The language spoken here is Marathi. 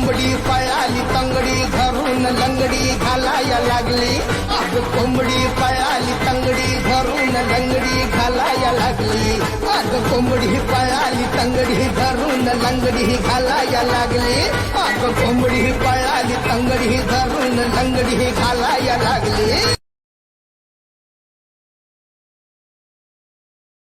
कोंबडी पळाली तंगडी धरून लंगडी घालाया लागली. अग कोंबडी पळाली तंगडी धरून लंगडी घालाया लागली. अग कोंबडी पळाली तंगडी धरून लंगडी घालाया लागली. अग कोंबडी पळाली तंगडी धरून लंगडी घालाया लागली.